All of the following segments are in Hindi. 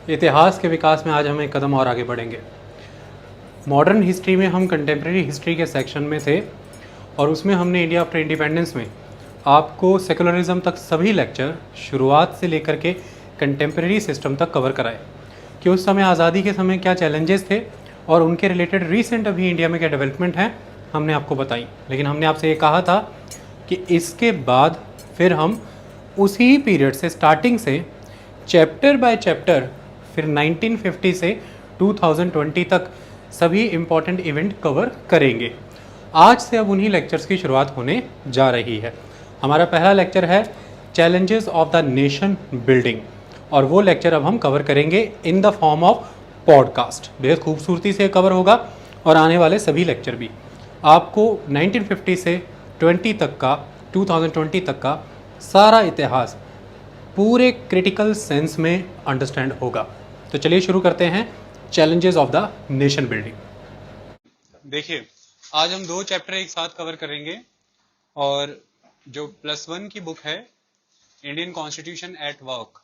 इतिहास के विकास में आज हम एक कदम और आगे बढ़ेंगे। मॉडर्न हिस्ट्री में हम कंटेम्प्रेरी हिस्ट्री के सेक्शन में थे और उसमें हमने इंडिया आफ्टर इंडिपेंडेंस में आपको सेकुलरिज्म तक सभी लेक्चर शुरुआत से लेकर के कंटेम्प्रेरी सिस्टम तक कवर कराए कि उस समय आज़ादी के समय क्या चैलेंजेस थे और उनके रिलेटेड रीसेंट अभी इंडिया में क्या डेवलपमेंट है हमने आपको बताई। लेकिन हमने आपसे ये कहा था कि इसके बाद फिर हम उसी पीरियड से स्टार्टिंग से चैप्टर बाय चैप्टर फिर 1950 से 2020 तक सभी इम्पॉर्टेंट इवेंट कवर करेंगे। आज से अब उन्हीं लेक्चर्स की शुरुआत होने जा रही है। हमारा पहला लेक्चर है challenges of the nation building और वो लेक्चर अब हम कवर करेंगे in the form of podcast. बेहद खूबसूरती से कवर होगा और आने वाले सभी लेक्चर भी आपको 1950 से 2020 तक का सारा इतिहास पूरे क्रिटिकल सेंस में अंडरस्टैंड होगा। तो चलिए शुरू करते हैं challenges of the nation building. देखिए, आज हम दो चैप्टर एक साथ कवर करेंगे और जो +1 की बुक है इंडियन कॉन्स्टिट्यूशन एट वर्क,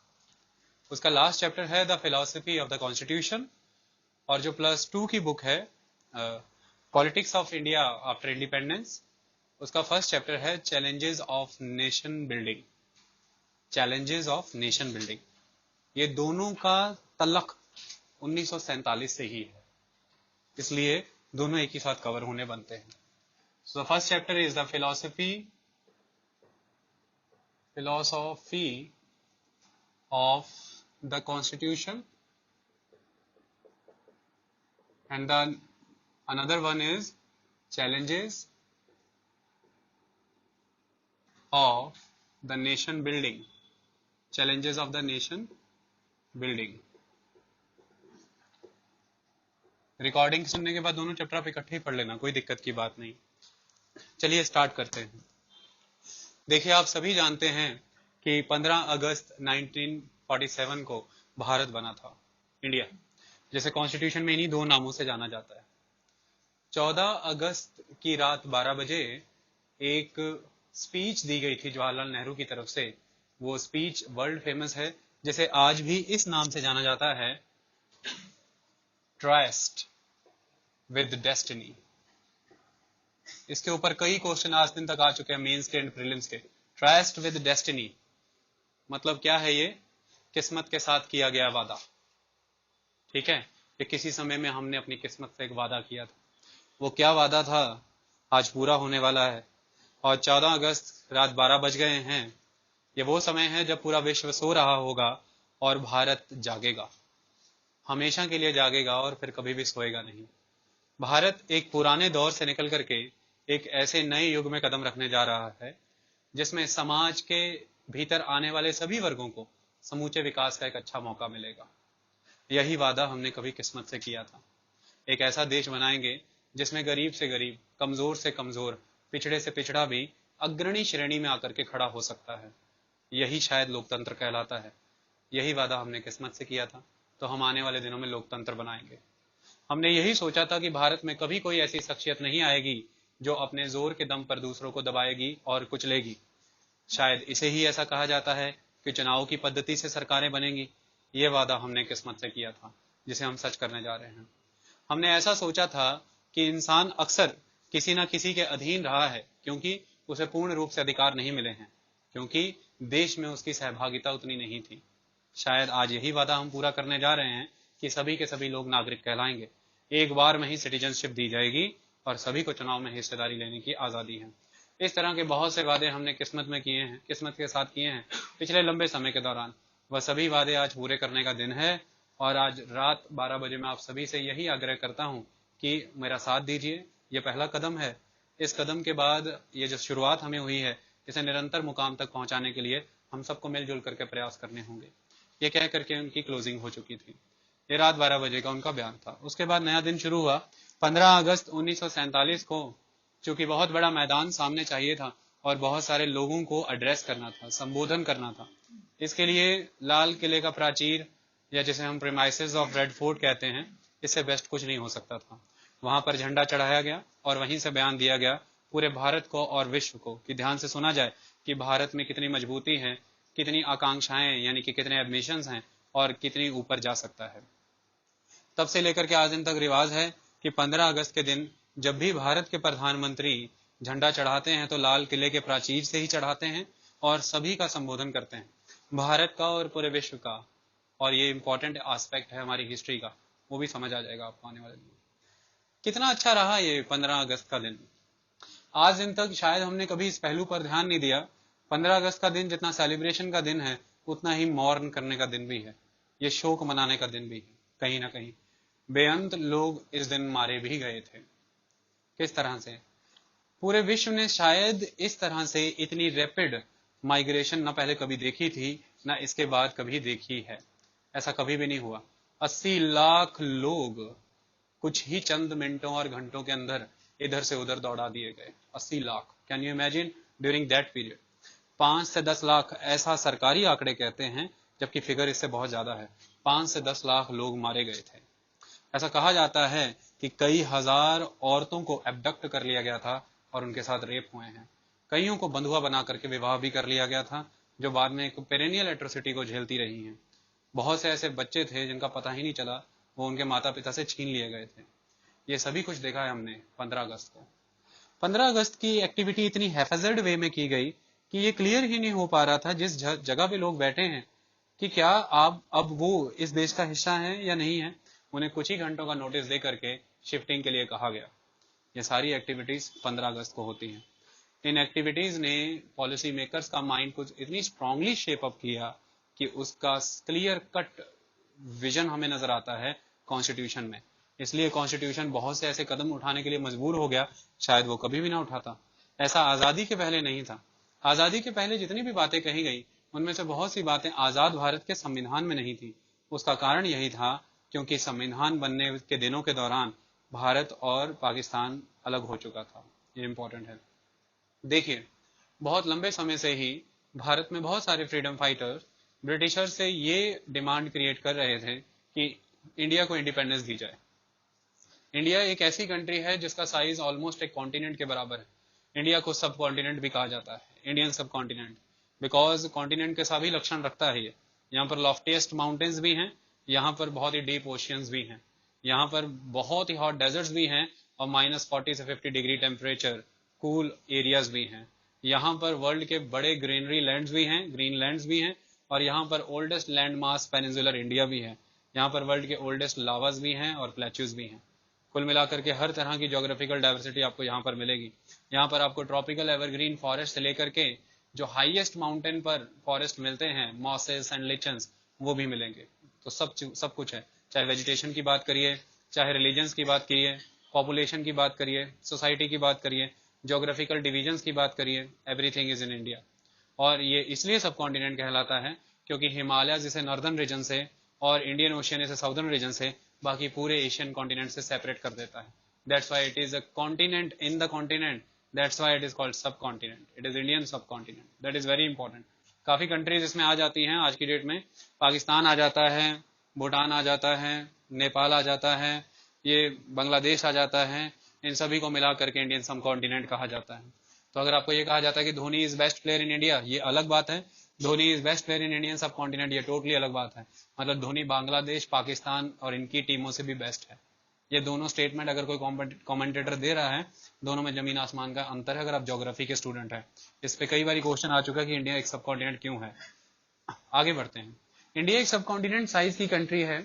उसका लास्ट चैप्टर है the philosophy of the constitution, और जो +2 की बुक है politics of India after independence, उसका फर्स्ट चैप्टर है challenges of nation building. Challenges of nation building, ये दोनों का तलक 1947 से ही है, इसलिए दोनों एक ही साथ कवर होने बनते हैं। So the first chapter is the philosophy of the constitution and the another one is challenges of the nation building. Challenges of the nation building. Recording सुनने के बाद दोनों चैप्टर आप इकट्ठे ही पढ़ लेना, कोई दिक्कत की बात नहीं। चलिए स्टार्ट करते हैं। देखिए, आप सभी जानते हैं कि 15 अगस्त 1947 को भारत बना था, इंडिया, जिसे कॉन्स्टिट्यूशन में इन्हीं दो नामों से जाना जाता है। 14 अगस्त की रात 12 बजे एक स्पीच दी गई थी जवाहरलाल नेहरू की तरफ से। वो स्पीच वर्ल्ड फेमस है, जिसे आज भी इस नाम से जाना जाता है, ट्रस्ट विद डेस्टिनी। इसके ऊपर कई क्वेश्चन आज दिन तक आ चुके हैं, मेंस के एंड प्रीलिम्स के। ट्रस्ट विद डेस्टिनी मतलब क्या है? ये किस्मत के साथ किया गया वादा, ठीक है। ये किसी समय में हमने अपनी किस्मत से एक वादा किया था, वो क्या वादा था आज पूरा होने वाला है। और 14 अगस्त रात 12 बज गए हैं, ये वो समय है जब पूरा विश्व सो रहा होगा और भारत जागेगा, हमेशा के लिए जागेगा और फिर कभी भी सोएगा नहीं। भारत एक पुराने दौर से निकल करके एक ऐसे नए युग में कदम रखने जा रहा है जिसमें समाज के भीतर आने वाले सभी वर्गों को समूचे विकास का एक अच्छा मौका मिलेगा। यही वादा हमने कभी किस्मत से किया था। एक ऐसा देश बनाएंगे जिसमें गरीब से गरीब, कमजोर से कमजोर, पिछड़े से पिछड़ा भी अग्रणी श्रेणी में आकर के खड़ा हो सकता है। यही शायद लोकतंत्र कहलाता है। यही वादा हमने किस्मत से किया था, तो हम आने वाले दिनों में लोकतंत्र बनाएंगे। हमने यही सोचा था कि भारत में कभी कोई ऐसी शख्सियत नहीं आएगी जो अपने जोर के दम पर दूसरों को दबाएगी और कुचलेगी। शायद इसे ही ऐसा कहा जाता है कि चुनाव की पद्धति से सरकारें बनेंगी। ये वादा हमने किस्मत से किया था, जिसे हम सच करने जा रहे हैं। हमने ऐसा सोचा था कि इंसान अक्सर किसी न किसी के अधीन रहा है, क्योंकि उसे पूर्ण रूप से अधिकार नहीं मिले हैं, क्योंकि देश में उसकी सहभागिता उतनी नहीं थी। शायद आज यही वादा हम पूरा करने जा रहे हैं कि सभी के सभी लोग नागरिक कहलाएंगे, एक बार में ही सिटीजनशिप दी जाएगी और सभी को चुनाव में हिस्सेदारी लेने की आज़ादी है। इस तरह के बहुत से वादे हमने किस्मत में किए हैं, किस्मत के साथ किए हैं पिछले लंबे समय के दौरान। वह सभी वादे आज पूरे करने का दिन है और आज रात 12 बजे मैं आप सभी से यही आग्रह करता हूं कि मेरा साथ दीजिए। ये पहला कदम है। इस कदम के बाद ये जो शुरुआत हमें हुई है, इसे निरंतर मुकाम तक पहुंचाने के लिए हम सबको मिलजुल करके प्रयास करने होंगे। ये कह करके उनकी क्लोजिंग हो चुकी थी। ये रात 12 बजे का उनका बयान था। उसके बाद नया दिन शुरू हुआ 15 अगस्त 1947 को। चूंकि बहुत बड़ा मैदान सामने चाहिए था और बहुत सारे लोगों को एड्रेस करना था, संबोधन करना था, इसके लिए लाल किले का प्राचीर, या जिसे हम प्रेमाइसेस ऑफ रेड फोर्ट कहते हैं, इससे बेस्ट कुछ नहीं हो सकता था। वहां पर झंडा चढ़ाया गया और वहीं से बयान दिया गया पूरे भारत को और विश्व को कि ध्यान से सुना जाए कि भारत में कितनी मजबूती है, कितनी आकांक्षाएं यानी कि कितने एम्बिशंस हैं और कितनी ऊपर जा सकता है। तब से लेकर के आज दिन तक रिवाज है कि 15 अगस्त के दिन जब भी भारत के प्रधानमंत्री झंडा चढ़ाते हैं तो लाल किले के प्राचीर से ही चढ़ाते हैं और सभी का संबोधन करते हैं, भारत का और पूरे विश्व का। और ये इंपॉर्टेंट एस्पेक्ट है हमारी हिस्ट्री का, वो भी समझ आ जाएगा आपको आने वाले दिन। कितना अच्छा रहा ये 15 अगस्त का दिन। आज दिन तक शायद हमने कभी इस पहलू पर ध्यान नहीं दिया। 15 अगस्त का दिन जितना सेलिब्रेशन का दिन है उतना ही मौर्न करने का दिन भी है, ये शोक मनाने का दिन भी है। कहीं ना कहीं बेअंत लोग इस दिन मारे भी गए थे। किस तरह से? पूरे विश्व ने शायद इस तरह से इतनी रैपिड माइग्रेशन न पहले कभी देखी थी, न इसके बाद कभी देखी है। ऐसा कभी भी नहीं हुआ। 80 लाख लोग कुछ ही चंद मिनटों और घंटों के अंदर इधर से उधर दौड़ा दिए गए। 80 lakh, can you imagine during that period. 5 से 10 लाख ऐसा सरकारी आंकड़े कहते हैं, जबकि फिगर इससे बहुत ज्यादा है। 5 से 10 लाख लोग मारे गए थे। ऐसा कहा जाता है कि कई हजार औरतों को एब्डक्ट कर लिया गया था और उनके साथ रेप हुए हैं। कईयों को बंधुआ बना करके विवाह भी कर लिया गया था, जो बाद में एक पेरेनियल एट्रोसिटी को झेलती रही हैं। बहुत से ऐसे बच्चे थे जिनका पता ही नहीं चला, वो उनके माता पिता से छीन लिए गए थे। ये सभी कुछ देखा है हमने 15 अगस्त को। 15 अगस्त की एक्टिविटी इतनी हैफेजर्ड वे में की गई कि ये क्लियर ही नहीं हो पा रहा था जिस जगह पे लोग बैठे हैं कि क्या आप अब वो इस देश का हिस्सा हैं या नहीं है। उन्हें कुछ ही घंटों का नोटिस दे करके शिफ्टिंग के लिए कहा गया। ये सारी एक्टिविटीज 15 अगस्त को होती हैं। इन एक्टिविटीज ने पॉलिसी मेकर्स का माइंड कुछ इतनी स्ट्रांगली शेप अप किया कि उसका क्लियर कट विजन हमें नजर आता है कॉन्स्टिट्यूशन में। इसलिए कॉन्स्टिट्यूशन बहुत से ऐसे कदम उठाने के लिए मजबूर हो गया, शायद वो कभी भी ना उठाता। ऐसा आजादी के पहले नहीं था। आजादी के पहले जितनी भी बातें कही गई उनमें से बहुत सी बातें आजाद भारत के संविधान में नहीं थी। उसका कारण यही था क्योंकि संविधान बनने के दिनों के दौरान भारत और पाकिस्तान अलग हो चुका था। ये इंपॉर्टेंट है। देखिए, बहुत लंबे समय से ही भारत में बहुत सारे फ्रीडम फाइटर्स ब्रिटिशर्स से ये डिमांड क्रिएट कर रहे थे कि इंडिया को इंडिपेंडेंस दी जाए। इंडिया एक ऐसी कंट्री है जिसका साइज ऑलमोस्ट एक कॉन्टिनेंट के बराबर है। इंडिया को सब कॉन्टिनेंट भी कहा जाता है, इंडियन सब कॉन्टिनेंट, बिकॉज कॉन्टिनेंट के सभी लक्षण रखता है ये। यहाँ पर लॉफ्टीएस्ट माउंटेन्स भी हैं, यहाँ पर बहुत ही डीप ओशियंस भी हैं, यहाँ पर बहुत ही हॉट डेजर्ट्स भी हैं और -40 से 50 डिग्री टेम्परेचर कूल एरियाज भी हैं। यहाँ पर वर्ल्ड के बड़े ग्रीनरी लैंड्स भी हैं, ग्रीन लैंड्स भी हैं, और यहाँ पर oldest land mass peninsular India भी है। यहाँ पर वर्ल्ड के ओल्डेस्ट लावाज भी हैं और प्लेट्यूज भी हैं। कुल मिलाकर के हर तरह की ज्योग्राफिकल डाइवर्सिटी आपको यहाँ पर मिलेगी। यहाँ पर आपको ट्रॉपिकल एवरग्रीन फॉरेस्ट से लेकर के जो हाईएस्ट माउंटेन पर फॉरेस्ट मिलते हैं, मॉसेस एंड लिचन्स, वो भी मिलेंगे। तो सब कुछ है। चाहे वेजिटेशन की बात करिए, चाहे रिलीजन्स की बात करिए, पॉपुलेशन की बात करिए, सोसाइटी की बात करिए, ज्योग्राफिकल डिविजन्स की बात करिए, एवरीथिंग इज इन इंडिया। और ये इसलिए सब कॉन्टिनेंट कहलाता है क्योंकि हिमालय जिसे नॉर्दर्न रीजन से और इंडियन ओशियन इसे साउदर्न रीजन से बाकी पूरे एशियन कॉन्टिनेंट से सेपरेट कर देता है। That's why it is a continent in the continent, that's why it is called सब कॉन्टिनेंट, इट इज इंडियन सब continent. That is very important. काफी कंट्रीज इसमें आ जाती हैं आज की डेट में। पाकिस्तान आ जाता है, भूटान आ जाता है, नेपाल आ जाता है, ये बांग्लादेश आ जाता है। इन सभी को मिला करके इंडियन सब कॉन्टिनेंट कहा जाता है। तो अगर आपको ये कहा जाता है कि Dhoni is best player in India, ये अलग बात है। Dhoni is best player in Indian सब कॉन्टिनेंट, ये टोटली अलग बात है। मतलब धोनी बांग्लादेश, पाकिस्तान और इनकी टीमों से भी बेस्ट है। ये दोनों स्टेटमेंट अगर कोई कमेंटेटर दे रहा है, दोनों में जमीन आसमान का अंतर है अगर आप ज्योग्राफी के स्टूडेंट हैं। इस पे कई बार क्वेश्चन आ चुका है कि इंडिया एक सब कॉन्टिनेंट क्यों है। आगे बढ़ते हैं। इंडिया एक सब कॉन्टिनेंट साइज की कंट्री है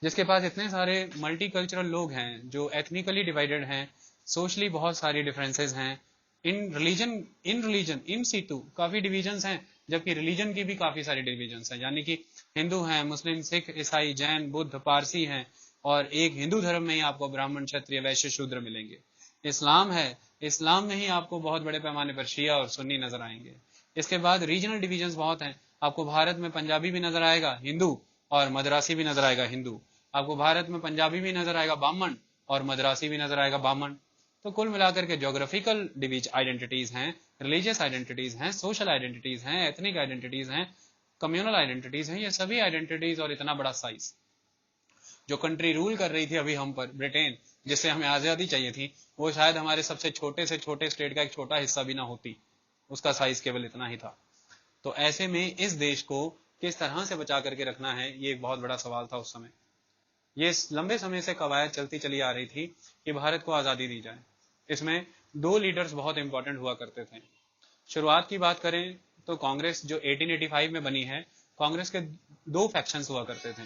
जिसके पास इतने सारे मल्टीकल्चरल लोग हैं, जो एथनिकली डिवाइडेड हैं, सोशली बहुत सारी डिफरेंसेस हैं, इन रिलीजन इन सीटू काफी डिविजन्स हैं, जबकि रिलीजन की भी काफी सारी डिविजन्स हैं। यानी कि हिंदू हैं, मुस्लिम, सिख, ईसाई, जैन, बुद्ध, पारसी हैं, और एक हिंदू धर्म में ही आपको ब्राह्मण, क्षत्रिय, वैश्य, शूद्र मिलेंगे। इस्लाम है, इस्लाम में ही आपको बहुत बड़े पैमाने पर शिया और सुन्नी नजर आएंगे। इसके बाद रीजनल डिविजन्स बहुत हैं। आपको भारत में पंजाबी भी नजर आएगा हिंदू, और मद्रासी भी नजर आएगा हिंदू। आपको भारत में पंजाबी भी नजर आएगा बामन, और मद्रासी भी नजर आएगा बामन। तो कुल मिलाकर के ज्योग्राफिकल आइडेंटिटीज हैं, रिलीजियस आइडेंटिटीज हैं, सोशल आइडेंटिटीज हैं, एथनिक आइडेंटिटीज हैं, कम्युनल आइडेंटिटीज हैं, ये सभी आइडेंटिटीज और इतना बड़ा साइज। जो कंट्री रूल कर रही थी अभी हम पर, ब्रिटेन, जिससे हमें आजादी चाहिए थी, वो शायद हमारे सबसे छोटे से छोटे स्टेट का एक छोटा हिस्सा भी ना होती। उसका साइज केवल इतना ही था। तो ऐसे में इस देश को किस तरह से बचा करके रखना है, ये एक बहुत बड़ा सवाल था उस समय। ये लंबे समय से कवायद चलती चली आ रही थी कि भारत को आज़ादी दी जाए। इसमें दो लीडर्स बहुत इंपॉर्टेंट हुआ करते थे। शुरुआत की बात करें तो कांग्रेस जो 1885 में बनी है, कांग्रेस के दो फैक्शंस हुआ करते थे।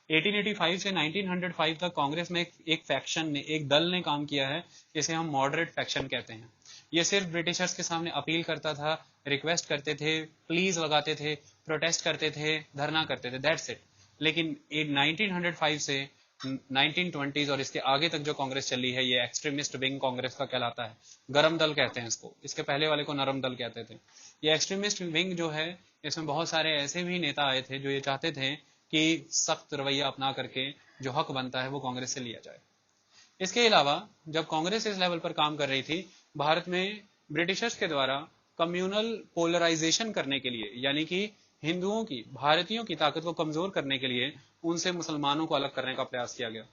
1885 से 1905 तक कांग्रेस में एक फैक्शन ने, एक दल ने काम किया है, इसे हम मॉडरेट फैक्शन कहते हैं। ये सिर्फ ब्रिटिशर्स के सामने अपील करता था, रिक्वेस्ट करते थे, प्लीज लगाते थे, प्रोटेस्ट करते थे, धरना करते थे, दैट्स इट। लेकिन 1905 से 1920s और इसके आगे तक जो कांग्रेस चली है, ये एक्सट्रीमिस्ट विंग कांग्रेस का कहलाता है। गरम दल कहते हैं इसको, इसके पहले वाले को नरम दल कहते थे। ये एक्सट्रीमिस्ट विंग जो है, इसमें बहुत सारे ऐसे भी नेता आए थे जो ये चाहते थे कि सख्त रवैया अपना करके जो हक बनता है वो कांग्रेस से लिया जाए। इसके अलावा जब कांग्रेस इस लेवल पर काम कर रही थी, भारत में ब्रिटिशर्स के द्वारा कम्युनल पोलराइजेशन करने के लिए, यानी कि हिंदुओं की, भारतीयों की ताकत को कमजोर करने के लिए उनसे मुसलमानों को अलग करने का प्रयास किया गया।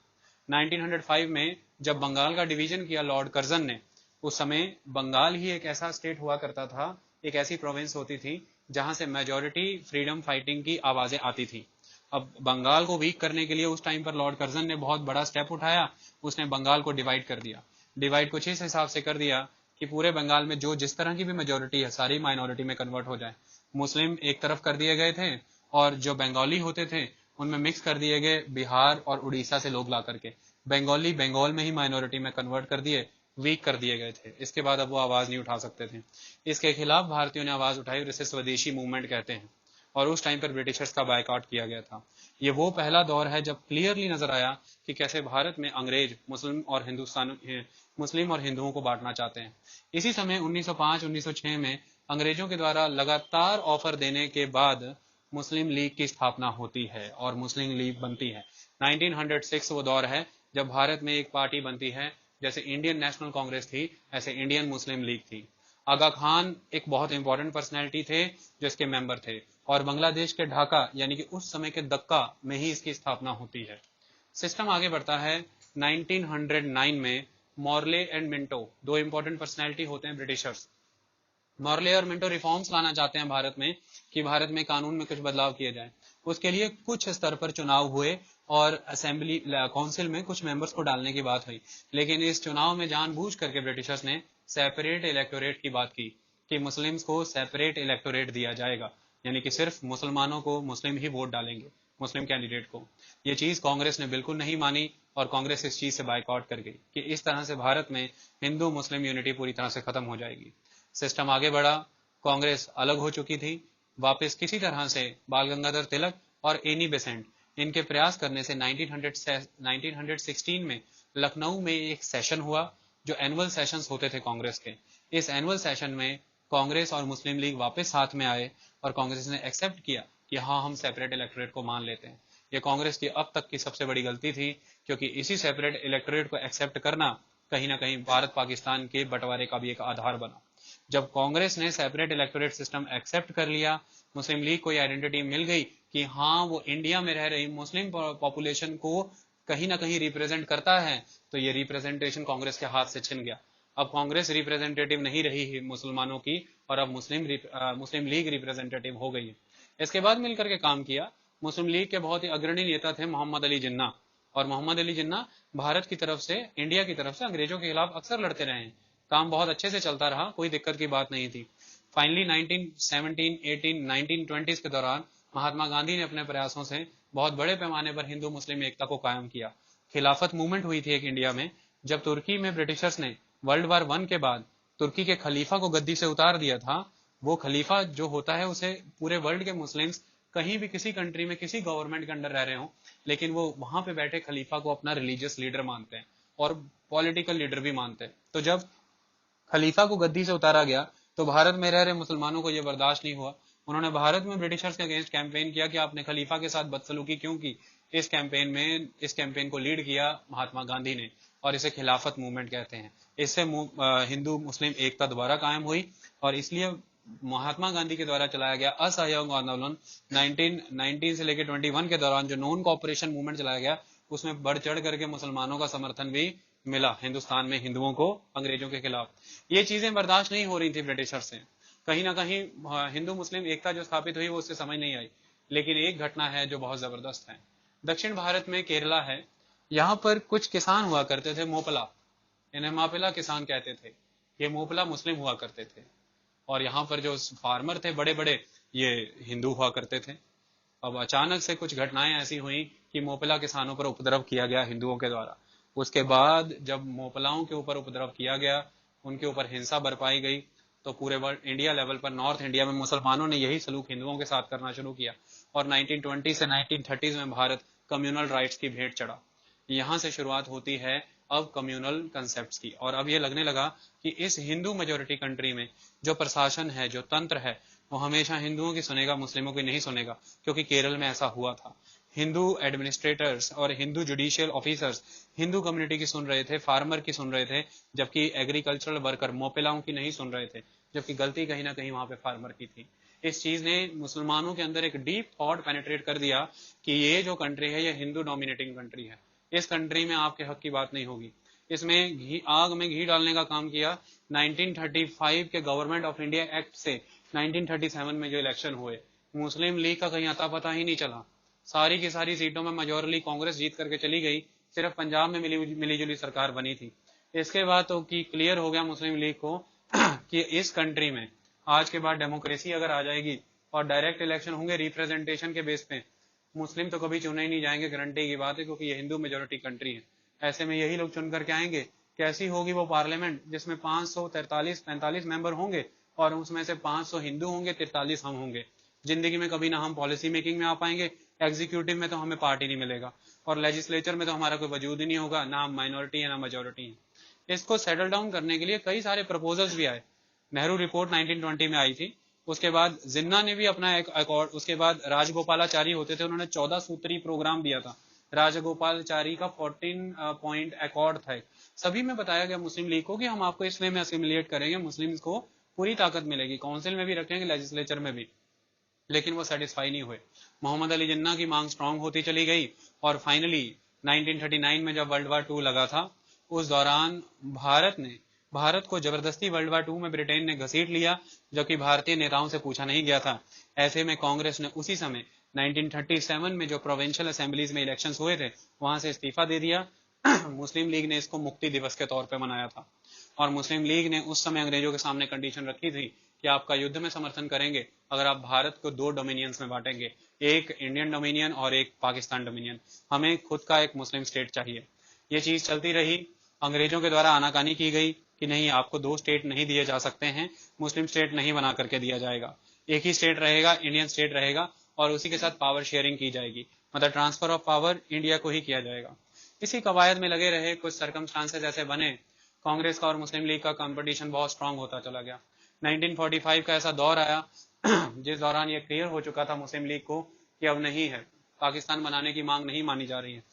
1905 में जब बंगाल का डिवीजन किया लॉर्ड कर्जन ने, उस समय बंगाल ही एक ऐसा स्टेट हुआ करता था, एक ऐसी प्रोविंस होती थी जहां से मेजॉरिटी फ्रीडम फाइटिंग की आवाजें आती थी। अब बंगाल को वीक करने के लिए उस टाइम पर लॉर्ड कर्जन ने बहुत बड़ा स्टेप उठाया, उसने बंगाल को डिवाइड कर दिया। डिवाइड कुछ इस हिसाब से कर दिया कि पूरे बंगाल में जो जिस तरह की भी मेजोरिटी है, सारी माइनॉरिटी में कन्वर्ट हो जाए। मुस्लिम एक तरफ कर दिए गए थे, और जो बंगाली होते थे उनमें मिक्स कर दिए गए बिहार और उड़ीसा से लोग ला करके। बंगाली बंगाल में ही माइनॉरिटी में कन्वर्ट कर दिए, वीक कर दिए गए थे। इसके बाद अब वो आवाज नहीं उठा सकते थे। इसके खिलाफ भारतीयों ने आवाज उठाई और इसे स्वदेशी मूवमेंट कहते हैं, और उस टाइम पर ब्रिटिशर्स का बायकॉट किया गया था। ये वो पहला दौर है जब क्लियरली नजर आया कि कैसे भारत में अंग्रेज मुस्लिम और हिंदुओं को बांटना चाहते हैं। इसी समय 1905-1906 में अंग्रेजों के द्वारा लगातार ऑफर देने के बाद मुस्लिम लीग की स्थापना होती है और मुस्लिम लीग बनती है। 1906 वो दौर है जब भारत में एक पार्टी बनती है, जैसे इंडियन नेशनल कांग्रेस थी, ऐसे इंडियन मुस्लिम लीग थी। आगा खान एक बहुत इंपॉर्टेंट पर्सनैलिटी थे जो इसके मेंबर थे, और बांग्लादेश के ढाका यानी कि उस समय के दक्का में ही इसकी स्थापना होती है। सिस्टम आगे बढ़ता है। 1909 में मॉर्ले एंड मिंटो दो इंपॉर्टेंट पर्सनैलिटी होते हैं ब्रिटिशर्स। मॉर्ले और मिंटो रिफॉर्म्स लाना चाहते हैं भारत में, कि भारत में कानून में कुछ बदलाव किए जाए। उसके लिए कुछ स्तर पर चुनाव हुए और असेंबली काउंसिल में कुछ मेंबर्स को डालने की बात हुई, लेकिन इस चुनाव में जानबूझ करके ब्रिटिशर्स ने सेपरेट इलेक्टोरेट की बात की कि मुस्लिम्स को सेपरेट इलेक्टोरेट दिया जाएगा, यानी कि सिर्फ मुसलमानों को मुस्लिम ही वोट डालेंगे, मुस्लिम कैंडिडेट को। ये चीज कांग्रेस ने बिल्कुल नहीं मानी और कांग्रेस इस चीज से बायकॉट कर गई कि इस तरह से भारत में हिंदू मुस्लिम यूनिटी पूरी तरह से खत्म हो जाएगी। सिस्टम आगे बढ़ा, कांग्रेस अलग हो चुकी थी। वापस किसी तरह से बाल गंगाधर तिलक और एनी बेसेंट, इनके प्रयास करने से 1916 में लखनऊ में एक सेशन हुआ, जो एनुअल सेशंस होते थे कांग्रेस के। इस एनुअल सेशन में कांग्रेस और मुस्लिम लीग वापस साथ में आए और कांग्रेस ने एक्सेप्ट किया कि हाँ, हम सेपरेट इलेक्टोरेट को मान लेते हैं। ये कांग्रेस की अब तक की सबसे बड़ी गलती थी, क्योंकि इसी सेपरेट इलेक्टोरेट को एक्सेप्ट करना कहीं ना कहीं भारत पाकिस्तान के बंटवारे का भी एक आधार बना। जब कांग्रेस ने सेपरेट इलेक्टोरेट सिस्टम एक्सेप्ट कर लिया, मुस्लिम लीग को आइडेंटिटी मिल गई कि हाँ, वो इंडिया में रह रही मुस्लिम पॉपुलेशन को कहीं ना कहीं रिप्रेजेंट करता है, तो ये रिप्रेजेंटेशन कांग्रेस के हाथ से छिन गया। अब कांग्रेस रिप्रेजेंटेटिव नहीं रही है मुसलमानों की, और अब मुस्लिम लीग रिप्रेजेंटेटिव हो गई है। इसके बाद मिलकर के काम किया। मुस्लिम लीग के बहुत ही अग्रणी नेता थे मोहम्मद अली जिन्ना, और मोहम्मद अली जिन्ना भारत की तरफ से, इंडिया की तरफ से अंग्रेजों के खिलाफ अक्सर लड़ते रहे हैं। काम बहुत अच्छे से चलता रहा, कोई दिक्कत की बात नहीं थी। फाइनली 1917, 18, 1920s के दौरान महात्मा गांधी ने अपने प्रयासों से बहुत बड़े पैमाने पर हिंदू मुस्लिम एकता को कायम किया। खिलाफत मूवमेंट हुई थी एक इंडिया में, जब तुर्की में ब्रिटिशर्स ने वर्ल्ड वार 1 के बाद तुर्की के खलीफा को गद्दी से उतार दिया था। वो खलीफा जो होता है, उसे पूरे वर्ल्ड के मुस्लिम्स कहीं भी किसी कंट्री में किसी गवर्नमेंट के अंडर रह रहे हो, लेकिन वो वहां पे बैठे खलीफा को अपना रिलीजियस लीडर मानते हैं और पॉलिटिकल लीडर भी मानते हैं। तो जब खलीफा को गद्दी से उतारा गया तो भारत में रह रहे मुसलमानों को यह बर्दाश्त नहीं हुआ। उन्होंने भारत में ब्रिटिशर्स के अगेंस्ट कैंपेन किया कि आपने खलीफा के साथ बदसलूकी क्यों की। इस कैंपेन को लीड किया महात्मा गांधी ने, और इसे खिलाफत मूवमेंट कहते हैं। इससे हिंदू मुस्लिम एकता दोबारा कायम हुई, और इसलिए महात्मा गांधी के द्वारा चलाया गया असहयोग आंदोलन 1919 से लेकर 21 के दौरान जो नॉन कॉपरेशन मूवमेंट चलाया गया, उसमें बढ़ चढ़ करके मुसलमानों का समर्थन भी मिला हिंदुस्तान में हिंदुओं को अंग्रेजों के खिलाफ। ये चीजें बर्दाश्त नहीं हो रही थी ब्रिटिशर से। कहीं ना कहीं हिंदू मुस्लिम एकता जो स्थापित हुई वो उससे समझ नहीं आई। लेकिन एक घटना है जो बहुत जबरदस्त है। दक्षिण भारत में केरला है, यहाँ पर कुछ किसान हुआ करते थे मोपला, इन्हें मापिला किसान कहते थे। ये मोपला मुस्लिम हुआ करते थे, और यहाँ पर जो फार्मर थे बड़े बड़े, ये हिंदू हुआ करते थे। अब अचानक से कुछ घटनाएं ऐसी हुई कि मोपला किसानों पर उपद्रव किया गया हिंदुओं के द्वारा। उसके बाद जब मोपलाओं के ऊपर उपद्रव किया गया, उनके ऊपर हिंसा बरपाई गई, तो पूरे वर्ल्ड इंडिया लेवल पर नॉर्थ इंडिया में मुसलमानों ने यही सलूक हिंदुओं के साथ करना शुरू किया, और 1920 से 1930 में भारत कम्युनल राइट्स की भेंट चढ़ा। यहाँ से शुरुआत होती है अब कम्युनल कंसेप्ट्स की, और अब ये लगने लगा कि इस हिंदू मेजोरिटी कंट्री में जो प्रशासन है, जो तंत्र है, वो हमेशा हिंदुओं की सुनेगा, मुस्लिमों की नहीं सुनेगा। क्योंकि केरल में ऐसा हुआ था, हिंदू एडमिनिस्ट्रेटर्स और Hindu judicial officers Hindu community की सुन रहे थे, फार्मर की सुन रहे थे, जबकि एग्रीकल्चरल वर्कर मोपेलाओं की नहीं सुन रहे थे, जबकि गलती कहीं ना कहीं वहां पे फार्मर की थी। इस चीज ने मुसलमानों के अंदर एक डीप थॉट पेनिट्रेट कर दिया कि ये जो कंट्री है ये हिंदू डोमिनेटिंग कंट्री है, इस कंट्री में आपके हक की बात नहीं होगी। इसमें घी, आग में घी डालने का काम किया। 1935 के गवर्नमेंट ऑफ इंडिया एक्ट से 1937 में जो इलेक्शन हुए, मुस्लिम लीग का कहीं अता पता ही नहीं चला। सारी की सारी सीटों में मेजोरिटी कांग्रेस जीत करके चली गई, सिर्फ पंजाब में मिली जुली सरकार बनी थी। इसके बाद तो कि क्लियर हो गया मुस्लिम लीग को कि इस कंट्री में आज के बाद डेमोक्रेसी अगर आ जाएगी और डायरेक्ट इलेक्शन होंगे रिप्रेजेंटेशन के बेस पे, मुस्लिम तो कभी चुने ही नहीं जाएंगे, गारंटी की बात है, क्योंकि ये हिंदू मेजोरिटी कंट्री है। ऐसे में यही लोग चुन करके आएंगे। कैसी होगी वो पार्लियामेंट जिसमें 543-45 मेंबर होंगे, और उसमें से 500 हिंदू होंगे, 43 हम होंगे। जिंदगी में कभी ना हम पॉलिसी मेकिंग में आ पाएंगे, एग्जीक्यूटिव में तो हमें पार्टी नहीं मिलेगा, और लेजिस्लेचर में तो हमारा कोई वजूद ही नहीं होगा, ना हम माइनॉरिटी है ना मेजोरिटी है। इसको सेटल डाउन करने के लिए कई सारे प्रपोजल्स भी आए। नेहरू रिपोर्ट 1920 में आई थी, उसके बाद जिन्ना ने भी अपना एक अकॉर्ड, उसके बाद राजगोपालाचारी होते थे, उन्होंने 14 सूत्री प्रोग्राम दिया था। राजगोपालाचारी का 14 पॉइंट अकॉर्ड था। सभी में बताया गया मुस्लिम लीग को कि हम आपको इस वे में असिमिलेट करेंगे, मुस्लिम्स को पूरी ताकत मिलेगी, काउंसिल में भी रखेंगे, लेजिस्लेचर में भी। लेकिन वो सेटिस्फाई नहीं हुए। मोहम्मद अली जिन्ना की मांग स्ट्रांग होती चली गई, और फाइनली 1939 में जब वर्ल्ड वार 2 लगा था, उस दौरान भारत को जबरदस्ती वर्ल्ड वार 2 में ब्रिटेन ने घसीट लिया, जो कि भारतीय नेताओं से पूछा नहीं गया था। ऐसे में कांग्रेस ने उसी समय 1937 में जो प्रोविंशियल असेंबलीज में इलेक्शंस हुए थे, वहां से इस्तीफा दे दिया। मुस्लिम लीग ने इसको मुक्ति दिवस के तौर पे मनाया था, और मुस्लिम लीग ने उस समय अंग्रेजों के सामने कंडीशन रखी थी कि आपका युद्ध में समर्थन करेंगे अगर आप भारत को 2 डोमिनियंस में बांटेंगे, एक इंडियन डोमिनियन और एक पाकिस्तान डोमिनियन। हमें खुद का एक मुस्लिम स्टेट चाहिए। ये चीज चलती रही, अंग्रेजों के द्वारा आनाकानी की गई कि नहीं, आपको 2 स्टेट नहीं दिए जा सकते हैं, मुस्लिम स्टेट नहीं बना करके दिया जाएगा, एक ही स्टेट रहेगा, इंडियन स्टेट रहेगा, और उसी के साथ पावर शेयरिंग की जाएगी, मतलब ट्रांसफर ऑफ पावर इंडिया को ही किया जाएगा। इसी कवायद में लगे रहे, कुछ सर्कमस्टांसेस ऐसे बने, कांग्रेस का और मुस्लिम लीग का कंपटीशन बहुत स्ट्रांग होता चला गया। 1945 का ऐसा दौर आया जिस दौरान ये क्लियर हो चुका था मुस्लिम लीग को कि अब नहीं है, पाकिस्तान बनाने की मांग नहीं मानी जा रही है।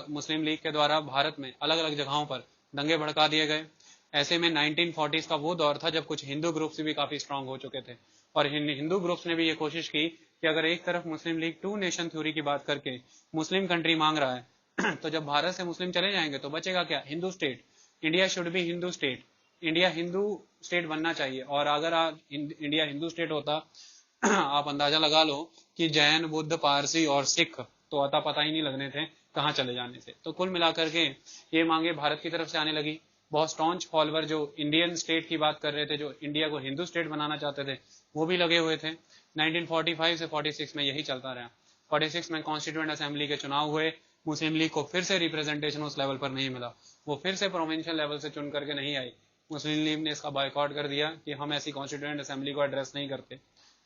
मुस्लिम लीग के द्वारा भारत में अलग अलग जगहों पर दंगे भड़का दिए गए। ऐसे में 1940s का वो दौर था जब कुछ हिंदू ग्रुप्स भी काफी स्ट्रांग हो चुके थे, और हिंदू ग्रुप्स ने भी ये कोशिश की कि अगर एक तरफ मुस्लिम लीग 2 नेशन थ्योरी की बात करके मुस्लिम कंट्री मांग रहा है तो जब भारत से मुस्लिम चले जाएंगे तो बचेगा क्या, Hindu state. India should be Hindu state, India Hindu state बनना चाहिए। और अगर इंडिया हिंदू स्टेट होता आप अंदाजा लगा लो कि जैन, बुद्ध, पारसी और सिख तो अता पता ही नहीं लगने थे कहाँ चले जाने से। तो कुल मिलाकर के ये मांगे भारत की तरफ से आने लगी। बहुत स्टॉन्च फॉलोअर जो इंडियन स्टेट की बात कर रहे थे, जो इंडिया को हिंदू स्टेट बनाना चाहते थे, वो भी लगे हुए थे। 1945 से 46 में यही चलता रहा। 46 में कॉन्स्टिट्यूएंट असेंबली के चुनाव हुए, मुस्लिम लीग को फिर से रिप्रेजेंटेशन उस लेवल पर नहीं मिला, वो फिर से प्रोविंशियल लेवल से चुन करके नहीं आई। मुस्लिम लीग ने इसका बायकॉट कर दिया कि हम ऐसी कॉन्स्टिट्यूएंट असेंबली को एड्रेस नहीं करते।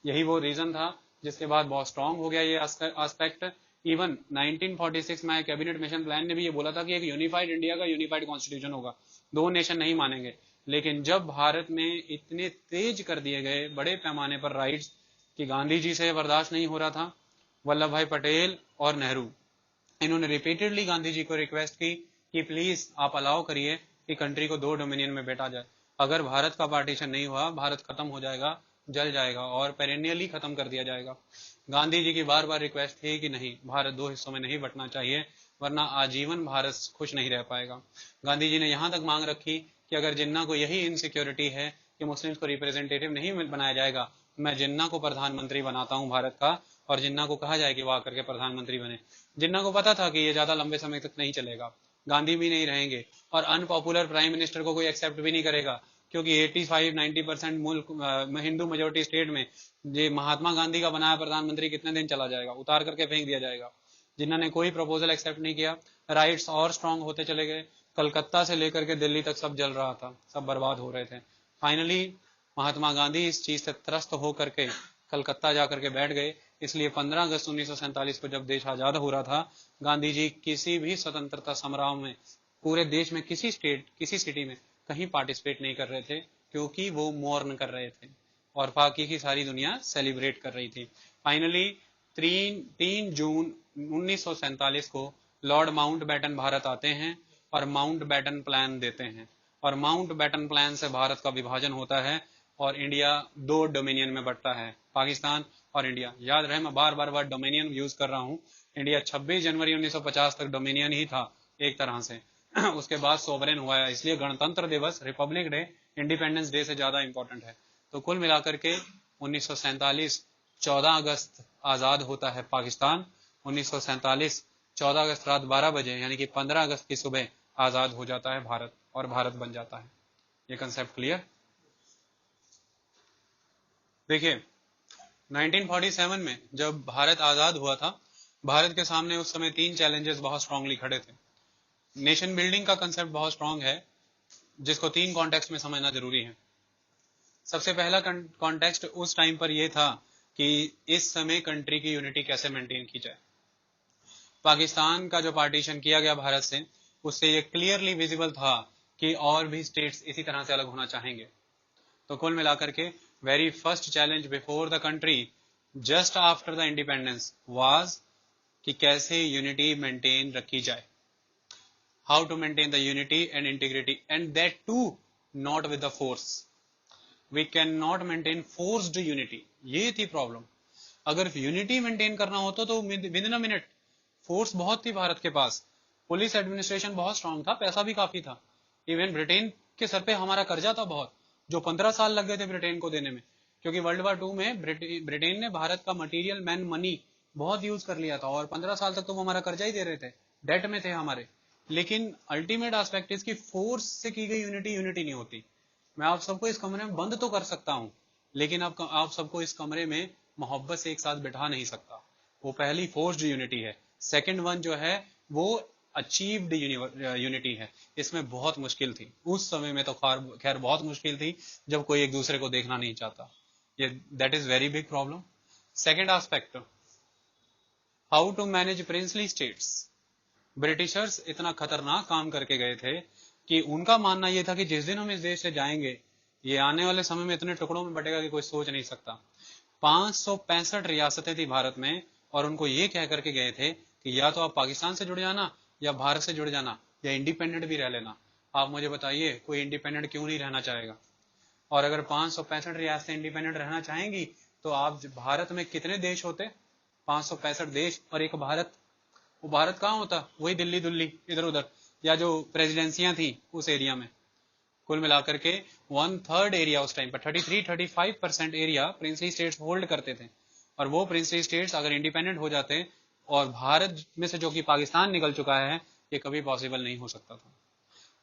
यही वो रीजन था जिसके बाद बहुत स्ट्रांग हो गया ये एस्पेक्ट। इवन 1946 में कैबिनेट मिशन प्लान ने भी ये बोला था कि एक यूनिफाइड इंडिया का यूनिफाइड कॉन्स्टिट्यूशन होगा, 2 नेशन नहीं मानेंगे। लेकिन जब भारत में इतने तेज कर दिए गए बड़े पैमाने पर राइट्स कि गांधी जी से बर्दाश्त नहीं हो रहा था, वल्लभ भाई पटेल और नेहरू, इन्होंने रिपीटेडली गांधी जी को रिक्वेस्ट की कि प्लीज आप अलाउ करिए कि कंट्री को 2 डोमिनियन में बैठा जाए। अगर भारत का पार्टीशन नहीं हुआ, भारत खत्म हो जाएगा, जल जाएगा और पेरेनियली खत्म कर दिया जाएगा। गांधी जी की बार बार रिक्वेस्ट थी कि नहीं, भारत 2 हिस्सों में नहीं बंटना चाहिए, वरना आजीवन भारत खुश नहीं रह पाएगा। गांधी जी ने यहां तक मांग रखी कि अगर जिन्ना को यही इनसिक्योरिटी है कि मुस्लिम्स को रिप्रेजेंटेटिव नहीं बनाया जाएगा, मैं जिन्ना को प्रधानमंत्री बनाता हूं भारत का, और जिन्ना को कहा जाए कि वो आकर के प्रधानमंत्री बने। जिन्ना को पता था कि ये ज्यादा लंबे समय तक नहीं चलेगा, गांधी भी नहीं रहेंगे और अनपॉपुलर प्राइम मिनिस्टर को कोई एक्सेप्ट भी नहीं करेगा, क्योंकि 85-90% मुल्क हिंदू मेजोरिटी स्टेट में ये महात्मा गांधी का बनाया प्रधानमंत्री कितने दिन चला जाएगा, उतार करके फेंक दिया जाएगा। जिन्होंने कोई प्रपोजल एक्सेप्ट नहीं किया, राइट्स और स्ट्रांग होते चले गए, कलकत्ता से लेकर के दिल्ली तक सब जल रहा था, सब बर्बाद हो रहे थे। फाइनली महात्मा गांधी इस चीज से त्रस्त होकर के कलकत्ता जाकर के बैठ गए। इसलिए 15 अगस्त 1947 को जब देश आजाद हो रहा था, गांधी जी किसी भी स्वतंत्रता संग्राम में पूरे देश में किसी स्टेट किसी सिटी में कहीं पार्टिसिपेट नहीं कर रहे थे, क्योंकि वो मौर्न कर रहे थे और बाकी की सारी दुनिया सेलिब्रेट कर रही थी। फाइनली 3 जून 1947 को लॉर्ड माउंटबेटन भारत आते हैं और माउंटबेटन प्लान देते हैं, और माउंटबेटन प्लान से भारत का विभाजन होता है और इंडिया 2 डोमिनियन में बढ़ता है, पाकिस्तान और इंडिया। याद रहे मैं बार बार वर्ड डोमिनियन यूज कर रहा हूं। इंडिया 26 जनवरी 1950 तक डोमिनियन ही था एक तरह से उसके बाद सोवरेन हुआ है, इसलिए गणतंत्र दिवस, रिपब्लिक डे, इंडिपेंडेंस डे से ज्यादा इंपॉर्टेंट है। तो कुल मिलाकर के 1947 14 अगस्त आजाद होता है पाकिस्तान, 1947 14 अगस्त रात 12 बजे यानी कि 15 अगस्त की सुबह आजाद हो जाता है भारत और भारत बन जाता है। ये कंसेप्ट क्लियर? देखिए 1947 में जब भारत आजाद हुआ था, भारत के सामने उस समय 3 चैलेंजेस बहुत स्ट्रांगली खड़े थे। नेशन बिल्डिंग का कंसेप्ट बहुत स्ट्रांग है, जिसको 3 कॉन्टेक्स्ट में समझना जरूरी है। सबसे पहला कॉन्टेक्स्ट उस टाइम पर यह था कि इस समय कंट्री की यूनिटी कैसे मेंटेन की जाए। पाकिस्तान का जो पार्टीशन किया गया भारत से, उससे ये क्लियरली विजिबल था कि और भी स्टेट्स इसी तरह से अलग होना चाहेंगे। तो कुल मिलाकर के very first challenge before the country just after the independence was कि कैसे यूनिटी मेंटेन रखी जाए, how to maintain the unity and integrity, and that too not with the force. We can not maintain forced unity, ये थी प्रॉब्लम। अगर यूनिटी मेंटेन करना होता तो within a minute, force बहुत थी भारत के पास, पुलिस एडमिनिस्ट्रेशन बहुत स्ट्रांग था, पैसा भी काफी था। इवन ब्रिटेन के सर पे हमारा कर्जा था बहुत, जो 15 साल लग गए थे ब्रिटेन को देने में, क्योंकि वर्ल्ड वार 2 में ब्रिटेन ने भारत का मटेरियल मैन मनी बहुत यूज कर लिया था और 15 साल तक तो वो हमारा कर्जा ही दे रहे थे, डेट में थे हमारे। लेकिन अल्टीमेट एस्पेक्ट इसकी फोर्स से की गई यूनिटी नहीं होती। मैं आप सबको इस कमरे में बंद तो कर सकता हूं, लेकिन आप सबको इस कमरे में मोहब्बत से एक साथ बिठा नहीं सकता। वो पहली फोर्स्ड यूनिटी है। सेकंड वन जो है वो अचीव्ड यूनिटी है। इसमें बहुत मुश्किल थी उस समय में, तो खैर बहुत मुश्किल थी जब कोई एक दूसरे को देखना नहीं चाहता। ये that is very big problem. Second aspect, how to manage princely states. Britishers इतना खतरनाक काम करके गए थे कि उनका मानना यह था कि जिस दिन हम इस देश से जाएंगे, ये आने वाले समय में इतने टुकड़ों में बटेगा कि कोई सोच नहीं सकता। 565 रियासतें थी भारत में, और उनको ये कह करके गए थे कि या तो आप पाकिस्तान से जुड़ जाना, या भारत से जुड़ जाना, या इंडिपेंडेंट भी रह लेना। आप मुझे बताइए कोई इंडिपेंडेंट क्यों नहीं रहना चाहेगा? और अगर 565 रियासतें इंडिपेंडेंट रहना चाहेंगी तो आप भारत में कितने देश होते? 565 देश और एक भारत। वो भारत कहाँ होता? वही दिल्ली दुल्ली इधर उधर, या जो प्रेसिडेंसियां थी उस एरिया में। कुल मिलाकर के 1/3 एरिया उस टाइम पर 33-35% एरिया प्रिंसली स्टेट्स होल्ड करते थे, और वो प्रिंसली स्टेट्स अगर इंडिपेंडेंट हो जाते और भारत में से जो कि पाकिस्तान निकल चुका है, ये कभी पॉसिबल नहीं हो सकता था।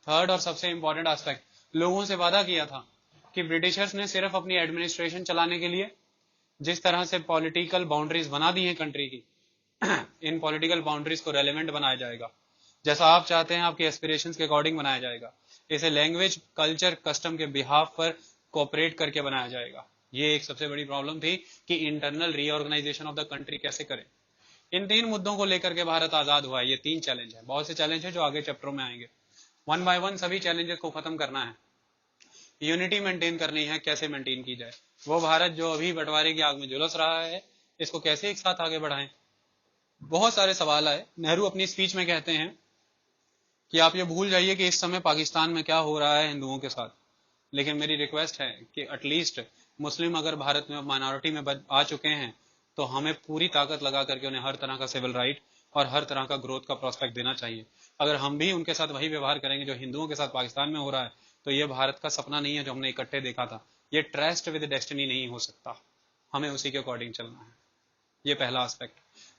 थर्ड और सबसे इंपॉर्टेंट एस्पेक्ट, लोगों से वादा किया था कि ब्रिटिशर्स ने सिर्फ अपनी एडमिनिस्ट्रेशन चलाने के लिए जिस तरह से पॉलिटिकल बाउंड्रीज बना दी हैं कंट्री की, इन पॉलिटिकल बाउंड्रीज को रेलेवेंट बनाया जाएगा, जैसा आप चाहते हैं आपकी एस्पिरेशंस के अकॉर्डिंग बनाया जाएगा। इसे लैंग्वेज, कल्चर, कस्टम के बिहाफ पर कोऑपरेट करके बनाया जाएगा। ये एक सबसे बड़ी प्रॉब्लम थी कि internal reorganisation of the country कैसे करें। इन 3 मुद्दों को लेकर के भारत आजाद हुआ है। ये 3 चैलेंज है, बहुत से चैलेंज है जो आगे चैप्टरों में आएंगे। 1 बाय 1 सभी चैलेंजेस को खत्म करना है। यूनिटी मेंटेन करनी है, कैसे मेंटेन की जाए। वो भारत जो अभी बंटवारे की आग में झुलस रहा है, इसको कैसे एक साथ आगे बढ़ाएं। बहुत सारे सवाल आए। नेहरू अपनी स्पीच में कहते हैं कि आप ये भूल जाइए कि इस समय पाकिस्तान में क्या हो रहा है हिंदुओं के साथ, लेकिन मेरी रिक्वेस्ट है कि एटलीस्ट मुस्लिम अगर भारत में माइनॉरिटी में आ चुके हैं तो हमें पूरी ताकत लगा करके उन्हें हर तरह का सिविल राइट और हर तरह का ग्रोथ का प्रोस्पेक्ट देना चाहिए। अगर हम भी उनके साथ वही व्यवहार करेंगे जो हिंदुओं के साथ पाकिस्तान में हो रहा है, तो ये भारत का सपना नहीं है जो हमने इकट्ठे देखा था। ये ट्रस्ट विद डेस्टिनी नहीं हो सकता, हमें उसी के अकॉर्डिंग चलना है। ये पहला एस्पेक्ट,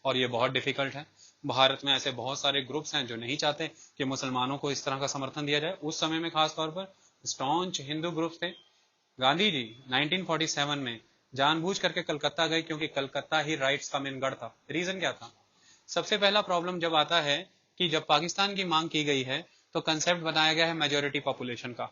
और ये बहुत डिफिकल्ट है। भारत में ऐसे बहुत सारे ग्रुप्स हैं जो नहीं चाहते कि मुसलमानों को इस तरह का समर्थन दिया जाए। उस समय में खास तौर पर स्टॉन्च हिंदू ग्रुप्स थे। गांधी जी 1947 में जानबूझ करके कलकत्ता गए क्योंकि कलकत्ता ही राइट्स का मेन गढ़ था। रीजन क्या था? सबसे पहला प्रॉब्लम जब आता है कि जब पाकिस्तान की मांग की गई है तो कंसेप्ट बनाया गया है मेजोरिटी पॉपुलेशन का,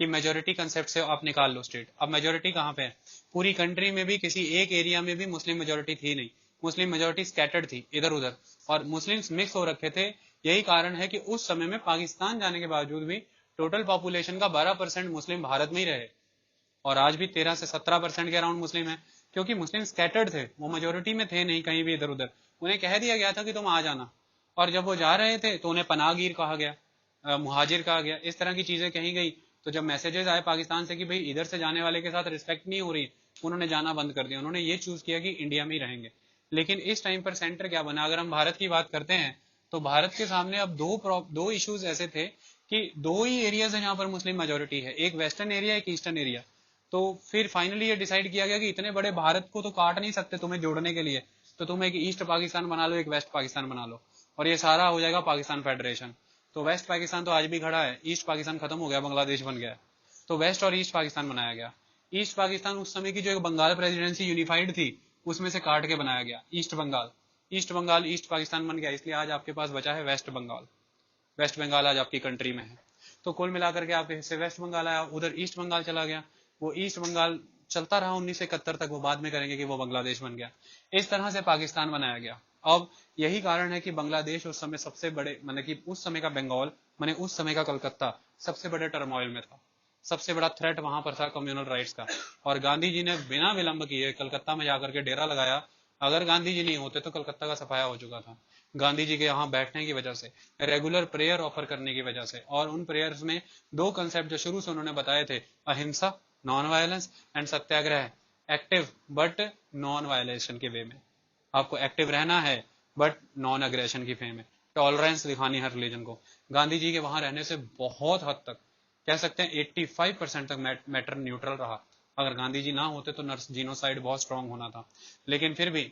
कि मेजोरिटी कंसेप्ट से आप निकाल लो स्टेट। अब मेजोरिटी कहाँ पे है? पूरी कंट्री में भी किसी एक एरिया में भी मुस्लिम मेजोरिटी थी नहीं, मुस्लिम मेजोरिटी स्कैटर्ड थी इधर उधर, और मुस्लिम्स मिक्स हो रखे थे। यही कारण है कि उस समय में पाकिस्तान जाने के बावजूद भी टोटल पॉपुलेशन का 12% मुस्लिम भारत में ही रहे, और आज भी 13 से 17% के अराउंड मुस्लिम है, क्योंकि मुस्लिम स्कैटर्ड थे, वो मेजोरिटी में थे नहीं कहीं भी इधर उधर। उन्हें कह दिया गया था कि तुम आ जाना, और जब वो जा रहे थे तो उन्हें पनाहगीर कहा गया, मुहाजिर कहा गया, इस तरह की चीजें कही गई। तो जब मैसेजेस आए पाकिस्तान से कि भाई इधर से जाने वाले के साथ रिस्पेक्ट नहीं हो रही, उन्होंने जाना बंद कर दिया। उन्होंने ये चूज किया कि इंडिया में ही रहेंगे। लेकिन इस टाइम पर सेंटर क्या बना? अगर हम भारत की बात करते हैं तो भारत के सामने अब दो इश्यूज ऐसे थे कि दो ही एरियाज है जहां पर मुस्लिम मेजोरिटी है, एक वेस्टर्न एरिया, एक ईस्टर्न एरिया। तो फिर फाइनली ये डिसाइड किया गया कि इतने बड़े भारत को तो काट नहीं सकते तुम्हें जोड़ने के लिए, तो तुम एक ईस्ट पाकिस्तान बना लो, एक वेस्ट पाकिस्तान बना लो, और ये सारा हो जाएगा पाकिस्तान फेडरेशन। तो वेस्ट पाकिस्तान तो आज भी खड़ा है, ईस्ट पाकिस्तान खत्म हो गया, बांग्लादेश बन गया। तो वेस्ट और ईस्ट पाकिस्तान बनाया गया। ईस्ट पाकिस्तान उस समय की जो एक बंगाल प्रेसिडेंसी यूनिफाइड थी उसमें से काट के बनाया गया east Bengal. East Bengal east Pakistan बन गया, इसलिए आज आपके पास बचा है वेस्ट बंगाल। वेस्ट बंगाल आज आपकी कंट्री में है। तो कुल मिलाकर के आपके हिस्से वेस्ट बंगाल आया, उधर ईस्ट बंगाल चला गया। वो ईस्ट बंगाल चलता रहा 1971 तक, वो बाद में करेंगे कि वो बांग्लादेश बन गया। इस तरह से पाकिस्तान बनाया गया। अब यही कारण है कि बांग्लादेश उस समय सबसे बड़े, मतलब कि उस समय का बंगाल, मैंने उस समय का कलकत्ता सबसे बड़े टर्मोइल में था। सबसे बड़ा थ्रेट वहां पर था कम्युनल राइट्स का, और गांधी जी ने बिना विलंब किए कलकत्ता में जाकर के डेरा लगाया। अगर गांधी जी नहीं होते तो कलकत्ता का सफाया हो चुका था। गांधी जी के यहाँ बैठने की वजह से, रेगुलर प्रेयर ऑफर करने की वजह से, और उन प्रेयर्स में दो कंसेप्ट जो शुरू से उन्होंने बताए थे, अहिंसा non violence and Satyagraha active but non violation के वे में। आपको एक्टिव रहना है बट नॉन अग्रेशन की वे में, टॉलरेंस दिखानी है रिलीजन को। गांधी जी के वहां रहने से बहुत हद तक कह सकते हैं 85% तक मैटर न्यूट्रल रहा। अगर गांधी जी ना होते तो नर्स जीनोसाइड बहुत स्ट्रांग होना था। लेकिन फिर भी